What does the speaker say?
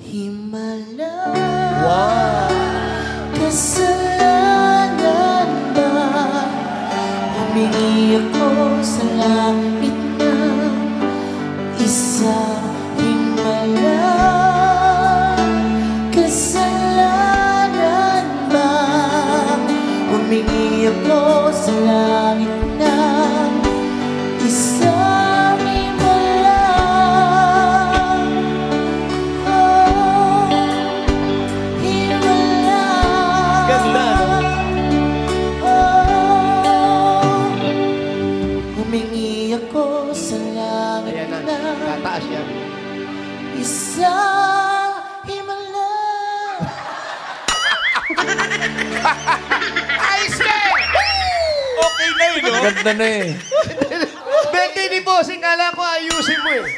himala. Wow! Kasalanan ba? Humingi ako sa langit ng isang himala. Kasalanan ba? Humingi ako sa langit ng isang himala. Oh, himala. Ganda, no? Oh, humingi ako sa langit Ayan na, ng tataas yan. isang himala. Ayos na eh! Okay na yun, no? Ganda na eh. Bente ni Bossing, kala ko ayusin mo eh.